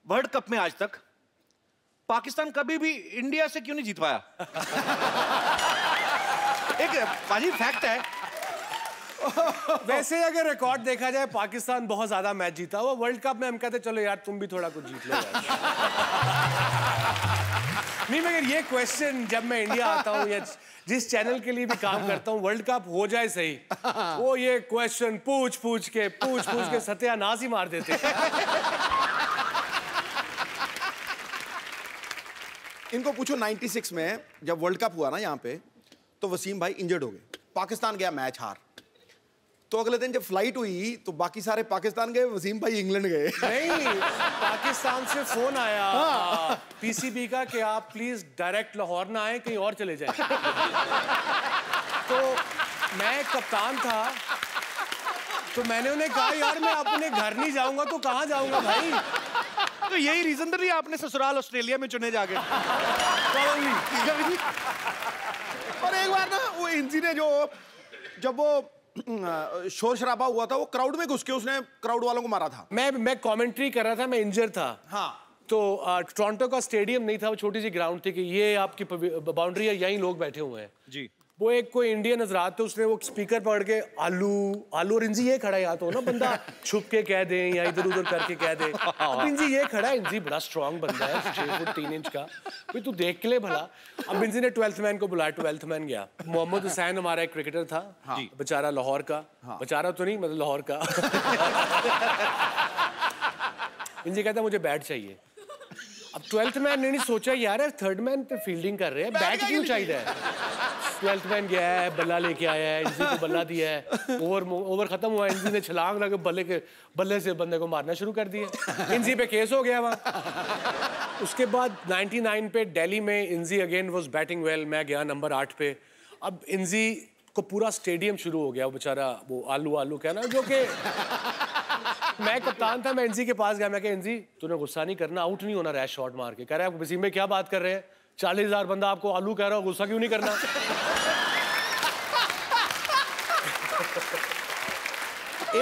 World cup में आज तक पाकिस्तान कभी भी इंडिया से क्यों नहीं जीत पाया? एक पाजी फैक्ट है। वैसे अगर रिकॉर्ड देखा जाए पाकिस्तान बहुत ज्यादा मैच जीता हुआ। वर्ल्ड कप में हम कहते चलो यार तुम भी थोड़ा कुछ जीत लो नहीं, मगर ये क्वेश्चन जब मैं इंडिया आता हूँ या जिस चैनल के लिए भी काम करता हूँ, वर्ल्ड कप हो जाए सही, वो ये क्वेश्चन पूछ पूछ के सत्यानाश ही मार देते। इनको पूछो 96 में जब वर्ल्ड कप हुआ ना यहाँ पे, तो वसीम भाई इंजर्ड हो गए, पाकिस्तान गया मैच हार। तो अगले दिन जब फ्लाइट हुई तो बाकी सारे पाकिस्तान गए, वसीम भाई इंग्लैंड गए। नहीं, पाकिस्तान से फोन आया पीसीबी का कि आप प्लीज डायरेक्ट लाहौर ना आए, कहीं और चले जाएं। तो मैं कप्तान था, तो मैंने उन्हें कहा यार मैं अपने घर नहीं जाऊंगा तो कहाँ जाऊंगा भाई। तो यही रीजन तो नहीं आपने ससुराल ऑस्ट्रेलिया में चुने जाके। और एक बार ना वो इंजी ने जब वो शोर शराबा हुआ था, वो क्राउड में घुस के उसने क्राउड वालों को मारा था। मैं कमेंट्री कर रहा था, मैं इंजर था। हाँ। तो टोरंटो का स्टेडियम नहीं था, वो छोटी सी ग्राउंड थी कि ये आपकी बाउंड्री है, यहीं लोग बैठे हुए हैं जी। वो एक कोई इंडियन हजरात थे, उसने वो स्पीकर पकड़ के आलू आलू, और इंजी ये खड़ा है, या तो ना बंदा छुप के कह दे या इधर उधर करके कह दे। अब इंजी ये खड़ा है, इंजी बड़ा स्ट्रांग बंदा है, 6 फुट 3 इंच का, भाई तू देख के ले भला। अब इंजी ने 12th मैन को बुलाया, 12th मैन गया। मोहम्मद हुसैन हमारा एक क्रिकेटर था, बेचारा लाहौर का, बेचारा तो नहीं मतलब लाहौर का। इंजी कहता मुझे बैट चाहिए। अब 12th मैन ने नहीं सोचा यार 3rd मैन पे फील्डिंग कर रहे हैं, बैट क्यों चाहिए है। 12th मैन गया है, बल्ला लेके आया है, इंजी को बल्ला दिया है, ओवर खत्म हुआ, इंजी ने छलांग लगा बल्ले से बंदे को मारना शुरू कर दिया। इंजी पे केस हो गया वहाँ। उसके बाद 99 पे दिल्ली में इंजी अगेन वाज बैटिंग वेल, मैं गया नंबर 8 पे। अब इंजी को पूरा स्टेडियम शुरू हो गया, वो बेचारा वो आलू आलू कहना, जो कि मैं कप्तान था। मैं इंजी के पास गया, मैं कहा इंजी तूने गुस्सा नहीं करना, आउट नहीं होना रैश शॉट मार के। कह रहा है वसीम में क्या बात कर रहे हैं, 40,000 बंदा आपको आलू कह रहा हो, गुस्सा क्यों नहीं करना।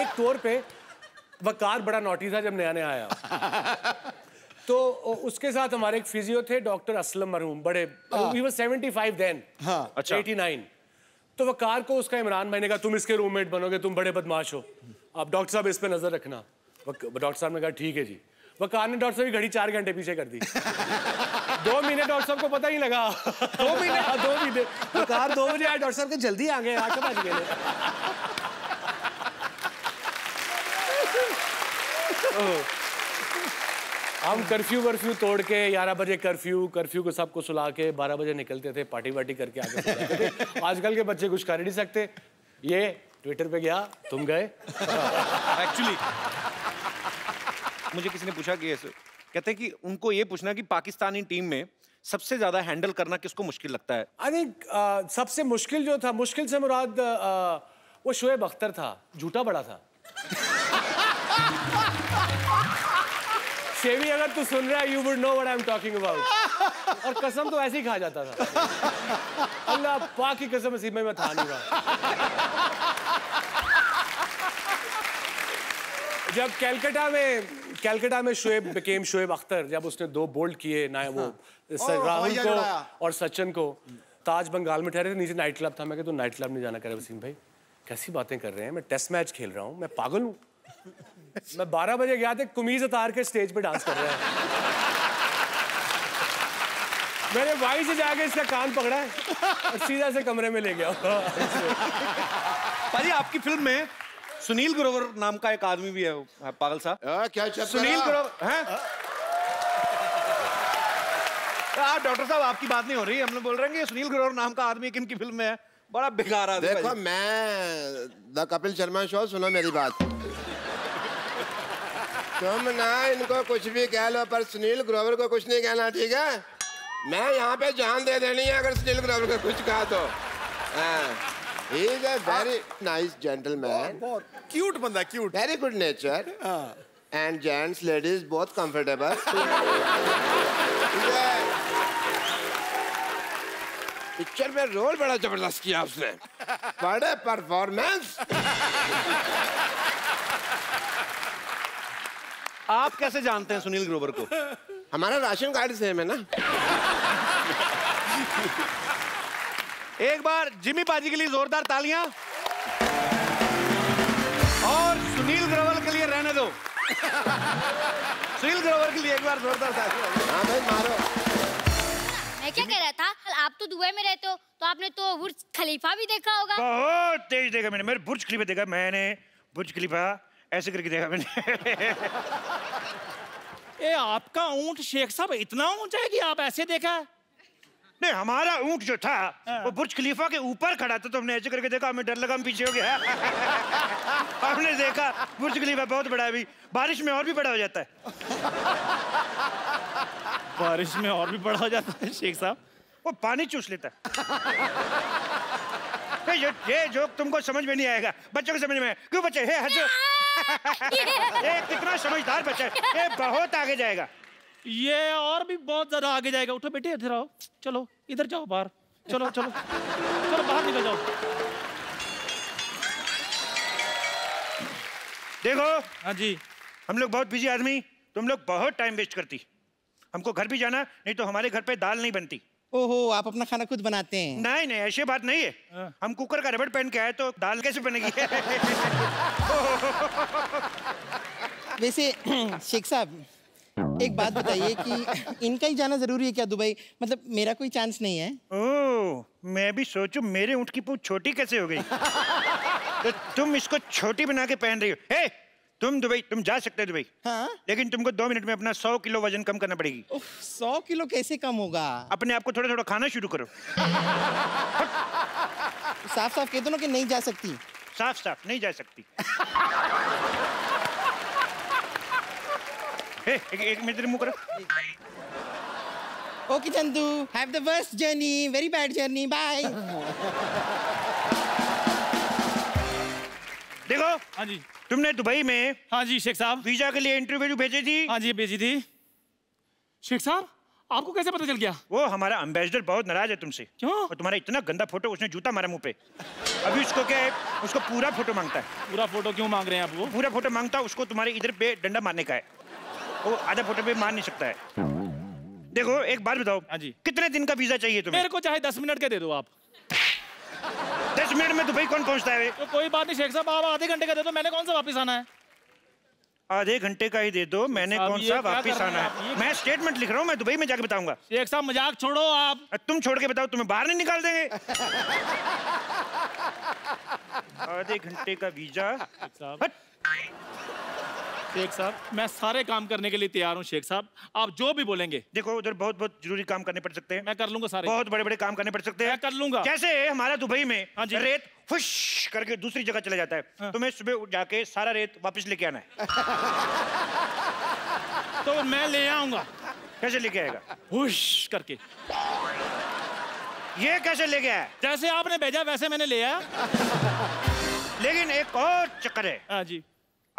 एक तौर पे वकार बड़ा नोटी था जब नया नया आया। तो उसके साथ हमारे एक फिजियो थे डॉक्टर असलम मरहूम, बड़े he was 75 then, 89। तो वकार को उसका इमरान भाई ने कहा तुम इसके रूममेट बनोगे, तुम बड़े बदमाश हो, अब डॉक्टर साहब इस पे नजर रखना। डॉक्टर साहब ने कहा ठीक है जी। वकार ने डॉक्टर साहब की घड़ी 4 घंटे पीछे कर दी। 2 महीने डॉक्टर साहब को पता ही लगा। 2 महीने वकार 2 बजे आए, डॉक्टर साहब के जल्दी आ गए, 8 बज गए। हम कर्फ्यू तोड़ के 11 बजे कर्फ्यू को सबको सुला के 12 बजे निकलते थे, पार्टी वार्टी करके आगे थे। आजकल के बच्चे कुछ कर ही नहीं सकते। ये ट्विटर पे गया, तुम गए। एक्चुअली मुझे किसी ने पूछा कि कहते हैं कि उनको ये पूछना कि पाकिस्तानी टीम में सबसे ज्यादा हैंडल करना किसको मुश्किल लगता है। आई थिंक सबसे मुश्किल जो था, मुश्किल से मुराद वो शोएब अख्तर था, झूठा बड़ा था। शेवी अगर तू सुन रहा है, you would know what I'm talking about। और कसम तो ऐसे ही खा जाता था। अल्लाह पाक की कसम, नसीब में मैं था नहीं वहाँ। जब कैलकाटा में शोएब अख्तर, जब उसने 2 बोल्ड किए ना, वो राहुल को और सचिन को, ताज बंगाल में ठहरे थे, नीचे नाइट क्लब था। मैं कहता नाइट क्लब नहीं जाना। कह रहे वसीम भाई कैसी बातें कर रहे हैं, मैं टेस्ट मैच खेल रहा हूँ, मैं पागल हूँ। मैं 12 बजे गया था, कमीज उतार के स्टेज पे डांस कर रहा है। मैंने वहीं से जाके इसका कान पकड़ा है और सीधा से कमरे में ले गया। पाजी आपकी फिल्म में सुनील ग्रोवर नाम का एक आदमी भी है, पागल सा। क्या सुनील ग्रोवर हैं? डॉक्टर साहब आपकी बात नहीं हो रही, हम लोग बोल रहे हैं कि सुनील ग्रोवर नाम का आदमी किन की फिल्म में है, बड़ा बेकार आदमी। देखो मैं द कपिल शर्मा शो, सुनो मेरी बात। तुम ना इनको कुछ भी कह लो, पर सुनील ग्रोवर को कुछ नहीं कहना, ठीक है? मैं यहाँ पे जान दे देनी है अगर सुनील ग्रोवर को कुछ कहा तो। He is a very nice gentleman, बहुत क्यूट बंदा, cute, very good nature, and gents, ladies both comfortable। Picture में रोल बड़ा जबरदस्त किया उसने, बड़े परफॉर्मेंस। आप कैसे जानते हैं सुनील ग्रोवर को? हमारा राशन कार्ड सेम है ना। एक बार जिमी पाजी के लिए जोरदार तालियां और सुनील ग्रोवर के लिए रहने दो। सुनील ग्रोवर के लिए एक बार जोरदार तालियां। हाँ भाई मारो। मैं क्या कह रहा था, आप तो दुबई में रहते हो तो आपने तो बुर्ज खलीफा भी देखा होगा। बहुत तेज देखा मैंने। बुर्ज खलीफा देखा मैंने। बुर्ज खलीफा ऐसे करके देखा मैंने। ए आपका ऊंट शेख साहब इतना ऊंचा है कि आप ऐसे देखा? नहीं, हमारा ऊंट जो था वो बुर्ज खलीफा के ऊपर खड़ा था, तो हमने ऐसे करके देखा, हमें डर लगा, हम पीछे हो गया। हमने देखा बुर्ज खलीफा बहुत बड़ा है, अभी बारिश में और भी बड़ा हो जाता है। बारिश में और भी बड़ा हो जाता है शेख साहब? वो पानी चूस लेता है। ये जोक तुमको समझ में नहीं आएगा, बच्चों को समझ में। क्यों बच्चे हे हंसो? ये कितना समझदार बच्चा है, ये बहुत आगे जाएगा। ये और भी बहुत ज्यादा आगे जाएगा। उठो बेटे, इधर आओ, चलो इधर जाओ बाहर, चलो चलो चलो बाहर निकल जाओ। देखो हाँ जी, हम लोग बहुत बिजी आदमी, तुम लोग बहुत टाइम वेस्ट करती। हमको घर भी जाना, नहीं तो हमारे घर पे दाल नहीं बनती। ओहो, आप अपना खाना खुद बनाते हैं? नहीं नहीं, ऐसी बात नहीं है। हम कुकर का रबड़ पहन के आए तो दाल कैसे बनेगी? वैसे शेख साहब एक बात बताइए कि इनका ही जाना जरूरी है क्या दुबई? मतलब मेरा कोई चांस नहीं है? ओह, मैं भी सोचूं मेरे ऊँट की पूंछ छोटी कैसे हो गई। तो तुम इसको छोटी बना के पहन रही हो। हे, तुम दुबई, तुम जा सकते हो दुबई। हाँ? लेकिन तुमको 2 मिनट में अपना 100 किलो वजन कम करना पड़ेगी। 100 किलो कैसे कम होगा? अपने आप को थोड़ा थोड़ा खाना शुरू करो। साफ साफ कह दो ना कि नहीं जा सकती। साफ साफ नहीं जा सकती। एक मिनट मुंह करो। Okay Chandu, have the worst journey, very bad journey, bye. देखो, हाँ जी, तुमने दुबई में हाँ जी शेख साहब, वीजा के लिए इंटरव्यू भेजी थी। हाँ जी भेजी थी। शेख साहब आपको कैसे पता चल गया? वो हमारा एम्बेसडर बहुत नाराज है तुमसे। क्यों? और तुम्हारा इतना गंदा फोटो, उसने जूता मारा मुंह पे। अभी उसको क्या है, उसको पूरा फोटो मांगता है। पूरा फोटो क्यों मांग रहे हैं आप? वो पूरा फोटो मांगता है, उसको तुम्हारे इधर पे डंडा मारने का है। वो आधा फोटो पे मार नहीं सकता है। देखो एक बात बताओ, हाँ जी, कितने दिन का वीजा चाहिए तुम्हें? मेरे को चाहे 10 मिनट के दे दो आप। 10 मिनट में दुबई कौन पहुंचता है? तो कोई बात नहीं शेख साहब, आप आधे घंटे का दे दो, मैंने कौन सा वापस आना है? आधे घंटे का ही दे दो, मैंने साहब, कौन ये सा क्या वापिस कर रहे आना हैं आप? है? मैं स्टेटमेंट लिख रहा हूँ, मैं दुबई में जाके बताऊंगा। शेख साहब मजाक छोड़ो आप। तुम छोड़ के बताओ, तुम्हें बाहर नहीं निकाल देंगे। आधे घंटे का वीजा। साहब, शेख साहब मैं सारे काम करने के लिए तैयार हूँ शेख साहब, आप जो भी बोलेंगे। देखो उधर बहुत बहुत जरूरी काम करने पड़ सकते हैं। मैं कर लूंगा सारे। बहुत बड़े बड़े काम करने पड़ सकते हैं। मैं कर लूंगा। जैसे हमारा दुबई में हाँ जी, रेत फुश करके दूसरी जगह चला जाता है। हाँ। तुम्हें सुबह उठ जाके सारा रेत वापस लेके आना है। तो मैं ले आऊंगा। कैसे लेके आएगा? हुश करके। ये कैसे ले गया है? जैसे आपने भेजा वैसे मैंने ले आया। लेकिन एक और चक्कर है। हाँ जी,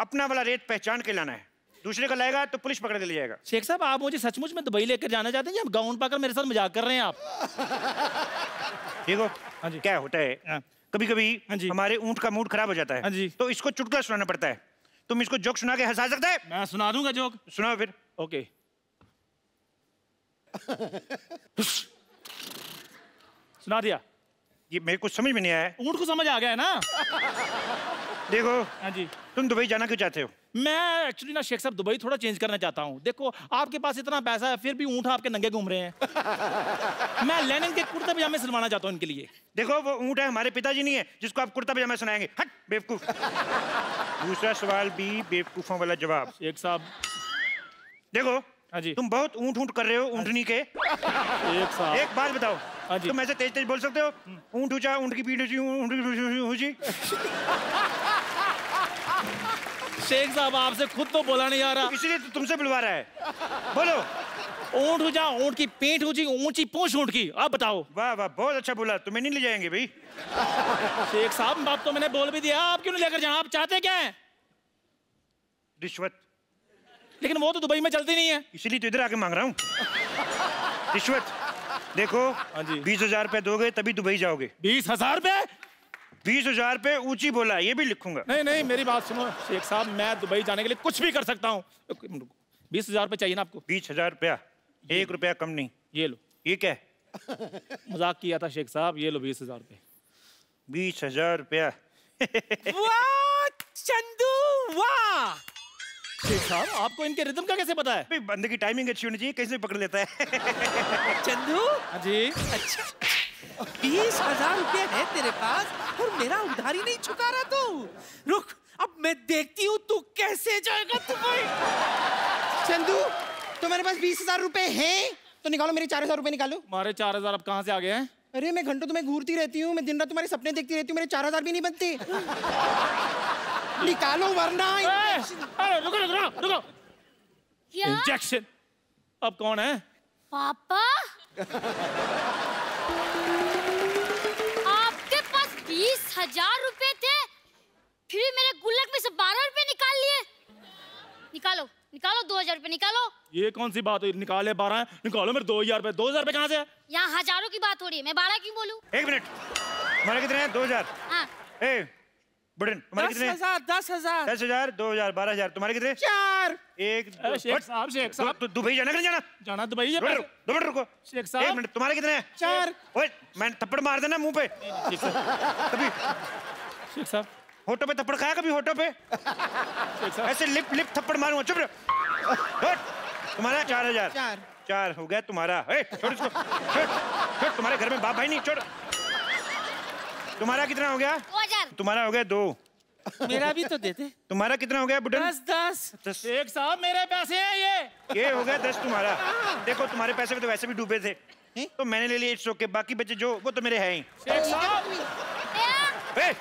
अपना वाला रेत पहचान के लाना है, दूसरे का लाएगा तो पुलिस पकड़ के ले जाएगा। शेख साहब आप मुझे सचमुच में दुबई लेकर जाना चाहते हैं या गाउन पाकर मेरे साथ मजाक कर रहे हैं आप? देखो हाँ जी, क्या होता है, हाँ। कभी कभी हाँ जी, हमारे ऊंट का मूड खराब हो जाता है। हाँ जी, तो इसको चुटकुला सुनाना पड़ता है। तुम इसको जोक सुना के हंसा सकता है? मैं सुना दूंगा जोक। सुनाओ फिर। ओके। सुना दिया। ये मेरे को समझ में नहीं आया। ऊंट को समझ आ गया है ना? देखो हाँ जी, तुम दुबई जाना क्यों चाहते हो? मैं एक्चुअली ना शेख साहब दुबई थोड़ा चेंज करना चाहता हूँ। देखो आपके पास इतना पैसा है फिर भी ऊंट आपके नंगे घूम रहे हैं। मैं लेनिन के कुर्ता पजामे सिलवाना चाहता हूँ इनके लिए। देखो वो ऊंट है, हमारे पिताजी नहीं है जिसको आप कुर्ता पजामा सुनाएंगे। हट बेवकूफ। दूसरा सवाल भी बेवकूफों वाला जवाब। शेख साहब देखो हाँ जी, तुम बहुत ऊंट ऊंट कर रहे हो ऊंटनी के। एक बात बताओ, हाँ जी, तुम ऐसे तेज तेज बोल सकते हो? ऊंट ऊंचा, ऊंट की पीठ ऊंची, ऊंट की ऊंची। शेख साहब आपसे खुद तो बोला नहीं आ रहा, इसलिए तो तुमसे बुलवा रहा है। बोलो। ऊंट ऊंचा, ऊंट की पीठ ऊंची, ऊंची पूंछ ऊंट की। अब बताओ। वाह वाह, बहुत अच्छा बोला। तुम्हें नहीं ले जाएंगे भाई। शेख साहब बात तो मैंने बोल भी दिया, आप क्यों नहीं लेकर जाए? आप चाहते क्या है? रिश्वत। लेकिन वो तो दुबई में चलती नहीं है, इसीलिए तो इधर आके मांग रहा हूँ रिश्वत। देखो 20,000 रुपए दोगे तभी दुबई जाओगे। 20,000 रुपए? 20,000 पे ऊंची बोला, ये भी लिखूंगा। नहीं नहीं, मेरी बात सुनो शेख साहब, मैं दुबई जाने के लिए कुछ भी कर सकता हूँ। 20,000 रुपये चाहिए ना आपको? 20,000 रुपया, 1 रुपया कम नहीं। ये लो। ये क्या है? मजाक किया था शेख साहब, ये लो 20,000 रुपये। 20,000 रुपया। वाह चंदू वाह! शेख साहब आपको इनके रिदम का कैसे पता है? भाई बंदे की टाइमिंग अच्छी होनी चाहिए, कैसे पकड़ लेता है। चंदू, हाँ जी। अच्छा 20,000 रुपए है तेरे पास और मेरा उधारी नहीं चुका रहा तू। रुक, अब मैं देखती हूँ तू कैसे जाएगा दुबई। चंदू, तुम्हारे पास 20,000 रुपए हैं तो निकालो, मेरे 4,000 रुपए निकालो। हमारे 4,000 अब कहाँ से आ गए हैं? अरे मैं घंटों तुम्हें घूरती रहती हूँ, मैं दिन रात तुम्हारे सपने देखती रहती हूँ, मेरे 4,000 भी नहीं बनते। निकालो वरना। रुको रुको रुको। क्या? इंजेक्शन। अब कौन है? पापा? आपके पास 20,000 रुपए थे, फिर मेरे गुल्लक में से 12 रुपए निकाल लिए। निकालो निकालो, 2,000 रुपए निकालो। ये कौन सी बात हुई? निकाले 12 है, निकालो मेरे 2,000 रुपए। 2,000 रुपए कहाँ से है? यहाँ हजारों की बात हो रही है, मैं 12 क्यों बोलूं? 1 मिनट, तुम्हारे कितने हैं? 2,000। हाँ। बुढ़न तुम्हारे कितने हैं? 10,000 10,000, 2,000, 12,000। तुम्हारे कितने? 4। 1 शेख साहब तो दुबई जाना, जाना जाना दुबई है। 2 मिनट रुको। शेख साहब 1 मिनट, तुम्हारे कितने हैं? 4। ओए मैं थप्पड़ मार देना मुंह पे कभी। शेख साहब होठों पे थप्पड़ खाया कभी? होठों पे ऐसे लिप थप्पड़ मारूंगा। चुप रहो। तुम्हारा 4,000। 4 हो गया तुम्हारा। छोड़ इसको, छोड़। तुम्हारे घर में बाप भाई नहीं, छोड़। तुम्हारा कितना हो गया? 2,000। तुम्हारा हो गया 2। मेरा भी तो दे दे। तुम्हारा कितना हो गया बुढ़न? 10। शेख साहब मेरे पैसे हैं ये हो गया 10 तुम्हारा। देखो तुम्हारे पैसे में तो वैसे भी डूबे थे, तो मैंने ले लिए, इट्स ओके। बाकी बचे जो, वो तो मेरे हैं ही। शेख साहब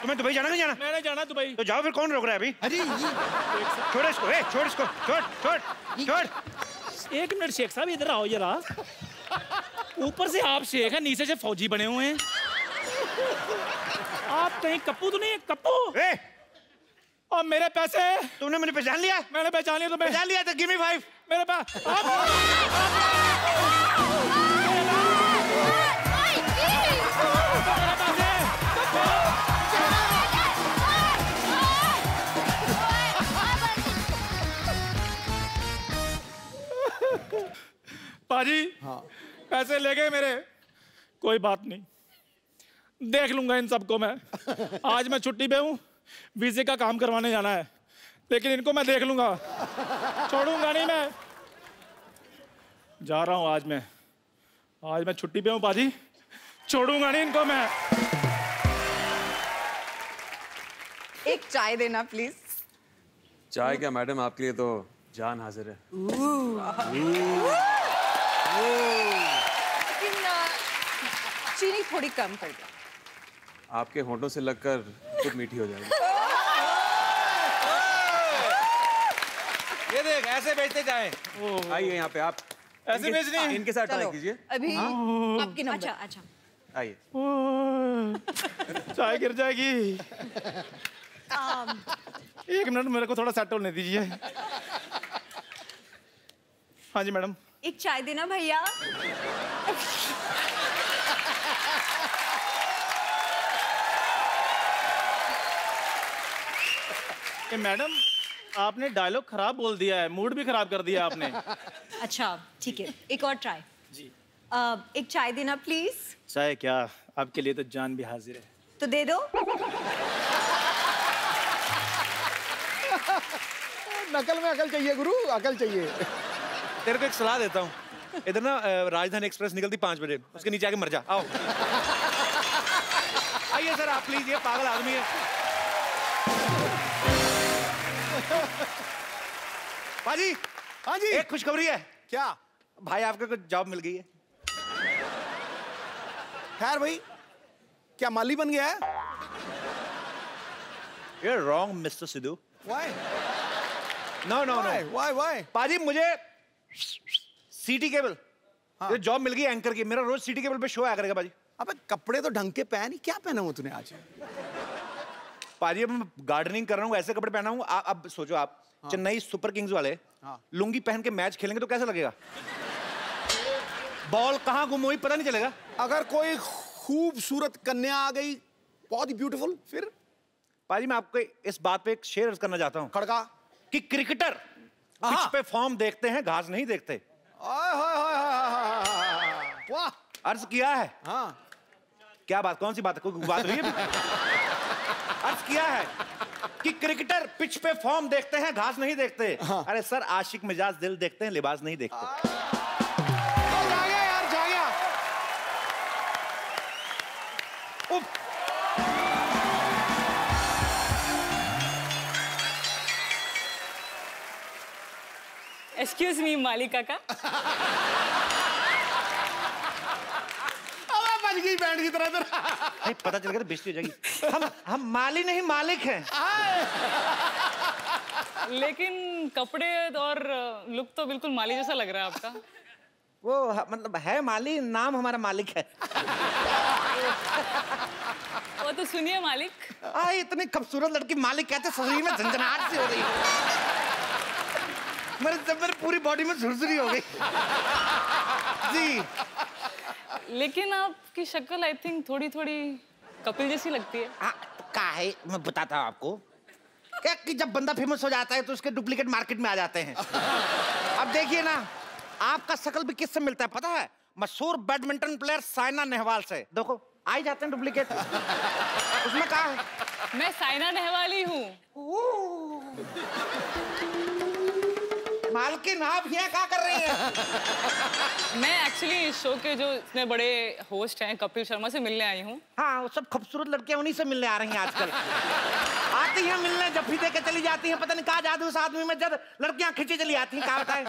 तुम्हें दुबई जाना, नहीं जाना? मैंने जाना दुबई। तो जाओ फिर, कौन रोक रहा है अभी? अरे ये छोड़ इसको, छोड़ इसको, छोड़। 1 मिनट शेख साहब, इधर आओ जरा। ऊपर से आप शेख हैं, नीचे से फौजी बने हुए हैं। आप कहीं कप्पू तो नहीं है? कप्पू। और मेरे पैसे? तुमने मुझे पहचान लिया? मैंने पहचान लिया तुम्हें। पहचान लिया तो गिव मी 5। मेरे पास पाजी। हाँ। पैसे ले गए मेरे। कोई बात नहीं, देख लूंगा इन सबको मैं। आज मैं छुट्टी पे हूँ, वीजे का काम करवाने जाना है, लेकिन इनको मैं देख लूंगा, छोड़ूंगा नहीं मैं। जा रहा हूँ आज मैं छुट्टी पे हूँ पाजी, छोड़ूंगा नहीं इनको मैं। एक चाय देना प्लीज। चाय क्या मैडम, आपके लिए तो जान हाजिर है। लेकिन चीनी थोड़ी कम कर दो। आपके होंठों से लगकर खुद मीठी हो जाएगी। ये देख, ऐसे बेचते जाए। आइए यहाँ पे आप ऐसे बेचनी। इनके साथ ट्राई कीजिए। अभी आपकी नंबर। अच्छा। आइए। चाय गिर जाएगी। 1 मिनट मेरे को थोड़ा सेट होने दीजिए। हाँ जी मैडम। एक चाय देना भैया। मैडम आपने डायलॉग खराब बोल दिया है, मूड भी खराब कर दिया आपने। अच्छा ठीक है, एक और ट्राई जी। एक चाय देना प्लीज। चाय क्या, आपके लिए तो जान भी हाजिर है। तो दे दो। नकल में अकल चाहिए गुरु, अकल चाहिए। तेरे को एक सलाह देता हूँ, इधर ना राजधानी एक्सप्रेस निकलती 5 बजे, उसके नीचे आके मर जा। आओ आइए सर आप प्लीज, ये पागल आदमी है। पाजी, हाँ जी। एक खुशखबरी है। क्या? भाई आपको कुछ जॉब मिल गई है। खैर भाई, क्या माली बन गया है? You're wrong, Mr. Sidhu. Why? No. Why? पाजी मुझे सीटी केबल ये जॉब मिल गई एंकर की। मेरा रोज सीटी केबल पे शो आया करेगा पाजी। अबे कपड़े तो ढंग के पहन, क्या पहना हुआ तूने आज? पाजी अब मैं गार्डनिंग कर रहा हूँ, ऐसे कपड़े पहना हूँ। अब सोचो आप, चेन्नई सुपर किंग्स वाले लुंगी पहन के मैच खेलेंगे तो कैसा लगेगा? बॉल कहाँ गुम हुई पता नहीं चलेगा। अगर कोई खूबसूरत कन्या आ गई बहुत ही ब्यूटीफुल। फिर पाजी मैं आपको इस बात पे एक शेयर अर्ज करना चाहता हूँ। खड़का कि क्रिकेटर पिच पे फॉर्म देखते हैं, घास नहीं देखते। वाह, अर्ज किया है। हाँ क्या बात, कौन सी बात है, कोई बात हुई है? अर्ज किया है कि क्रिकेटर पिच पे फॉर्म देखते हैं, घास नहीं देखते। अरे सर, आशिक मिजाज दिल देखते हैं, लिबास नहीं देखते। जा गया यार, जा गया। एक्सक्यूज मी मालिका का। बज गई बैंड की तरह। नहीं पता चल गया तो बेइज्जती हो जाएगी। हम माली नहीं मालिक हैं। लेकिन कपड़े और लुक तो बिल्कुल माली जैसा लग रहा है आपका। वो मतलब है माली, नाम हमारा मालिक है। वो तो सुनिए मालिक। इतनी खूबसूरत लड़की मालिक कहते, शरीर में झंझनाहट सी हो रही है। मेरे पूरी बॉडी में झुरझुरी हो गई। जी लेकिन आपकी शक्ल आई थिंक थोड़ी थोड़ी कपिल जैसी लगती है। का है, मैं बताता हूँ आपको क्या कि जब बंदा फेमस हो जाता है तो उसके डुप्लीकेट मार्केट में आ जाते हैं। अब देखिए ना, आपका शक्ल भी किससे मिलता है पता है? मशहूर बैडमिंटन प्लेयर साइना नेहवाल से। देखो आ ही जाते हैं डुप्लीकेट। उसमें कहा है? मैं साइना नेहवाल ही हूँ। मालकिन आप यहाँ क्या कर रही हैं? मैं एक्चुअली इस शो के जो इतने बड़े होस्ट हैं कपिल शर्मा से मिलने आई हूँ। हाँ, वो सब खूबसूरत लड़कियां उन्हीं से मिलने आ रही हैं आजकल। आती हैं मिलने, जफ्फी दे के चली जाती हैं। पता नहीं कहाँ जादू उस आदमी में, जब लड़कियां खिंची चली आती हैं। क्या बताएं?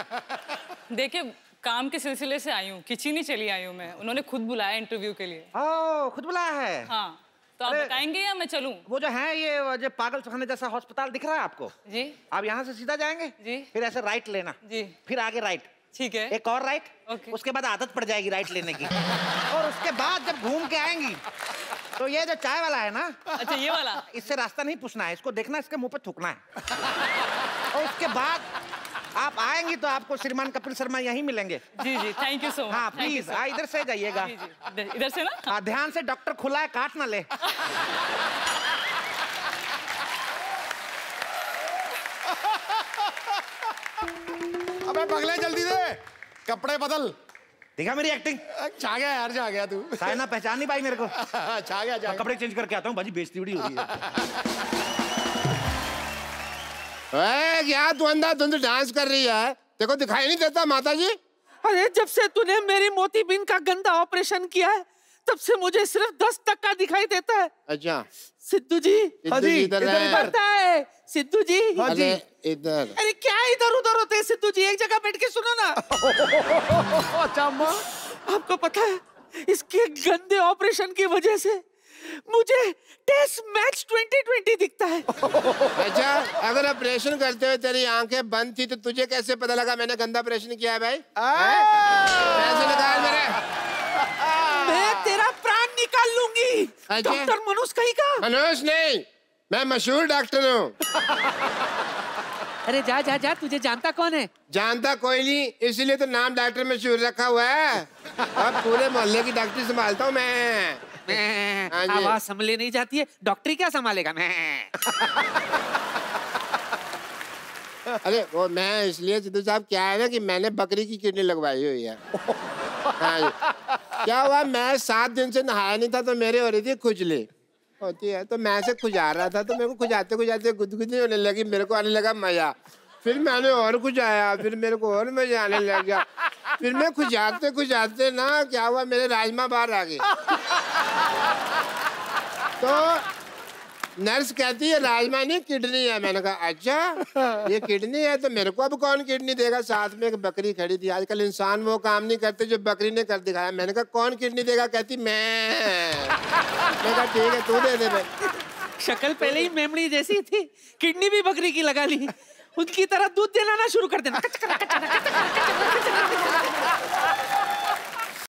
देखिए, काम के सिलसिले से आई हूँ, खिंची नहीं चली आई हूँ मैं। उन्होंने खुद बुलाया इंटरव्यू के लिए। ओह, खुद बुलाया है? हाँ, तो आप बताएंगे या मैं चलूं? वो जो है ये जो पागल खाने जैसा अस्पताल दिख रहा है आपको? जी। आप यहाँ से सीधा जाएंगे जी, फिर ऐसे राइट लेना जी, फिर आगे राइट, ठीक है, एक और राइट, उसके बाद आदत पड़ जाएगी राइट लेने की। और उसके बाद जब घूम के आएंगी तो ये जो चाय वाला है ना, अच्छा ये वाला, इससे रास्ता नहीं पूछना है, इसको देखना, इसके मुंह पे थूकना है। और उसके बाद आप आएंगी तो आपको श्रीमान कपिल शर्मा यहीं मिलेंगे। जी जी, थैंक यू सो मच। हाँ प्लीज, इधर से जाइएगा। इधर से ना? हाँ, ध्यान से, डॉक्टर खुला है, काट ना ले। अबे पगले जल्दी दे, कपड़े बदल। देखा मेरी एक्टिंग? छा गया यार, छा गया तू। साइना पहचान नहीं पाई मेरे को। छा गया। कपड़े चेंज करके आता हूँ, बाजी बेइज्जती बड़ी हो रही है। क्या तू अंधाधुंध डांस कर रही है? देखो दिखाई नहीं देता माता जी? अरे जब से तूने मेरी मोतीबिंद का गंदा ऑपरेशन किया है तब से मुझे सिर्फ 10 टका दिखाई देता है। अच्छा सिद्धू जी, इधर पता है सिद्धू जी? हाँ जी, इधर। अरे क्या इधर उधर होते हैं सिद्धू जी, एक जगह बैठ के सुनो ना। अच्छा माँ, आपको पता है इसके गंदे ऑपरेशन की वजह से मुझे टेस्ट मैच 2020 दिखता है। अच्छा, अगर ऑपरेशन करते हुए तेरी आंखें बंद थी तो तुझे कैसे पता लगा मैंने गंदा ऑपरेशन किया है भाई? पैसे निकाल मेरे। मैं तेरा प्राण निकाल लूंगी। डॉक्टर मनोज कहीं का? मनोज नहीं, मैं मशहूर डॉक्टर हूँ। अरे जा जा जा, तुझे जानता कौन है? जानता कोई नहीं, इसलिए तो नाम डॉक्टर मशहूर रखा हुआ है। अब पूरे मोहल्ले की डॉक्टरी संभालता हूँ मैं। आवाज संभले नहीं जाती है, डॉक्टरी क्या संभालेगा? मैं अरे वो मैं इसलिए सिद्धू साहब, क्या है ना कि मैंने बकरी की किडनी लगवाई हुई है। हाँ, क्या हुआ, मैं 7 दिन से नहाया नहीं था तो मेरे हो रही थी खुजली होती है, तो मैं से खुजा रहा था, तो मेरे को खुजाते खुजाते गुदगुदी होने लगी, मेरे को आने लगा मजा। फिर मैंने और खुजाया, फिर मेरे को और मजा आने लग गया। फिर मैं खुजाते खुजाते ना क्या हुआ, मेरे राजमा बाहर आ गए। तो नर्स कहती है राजमा नहीं किडनी है। मैंने कहा अच्छा ये किडनी है, तो मेरे को अब कौन किडनी देगा? साथ में एक बकरी खड़ी थी। आजकल इंसान वो काम नहीं करते जो बकरी ने कर दिखाया। मैंने कहा कौन किडनी देगा? कहती मैं कहा ठीक है तू दे दे भाई। शक्ल पहले ही मेमड़ी जैसी थी, किडनी भी बकरी की लगा ली। उनकी तरह दूध देना ना शुरू कर देना।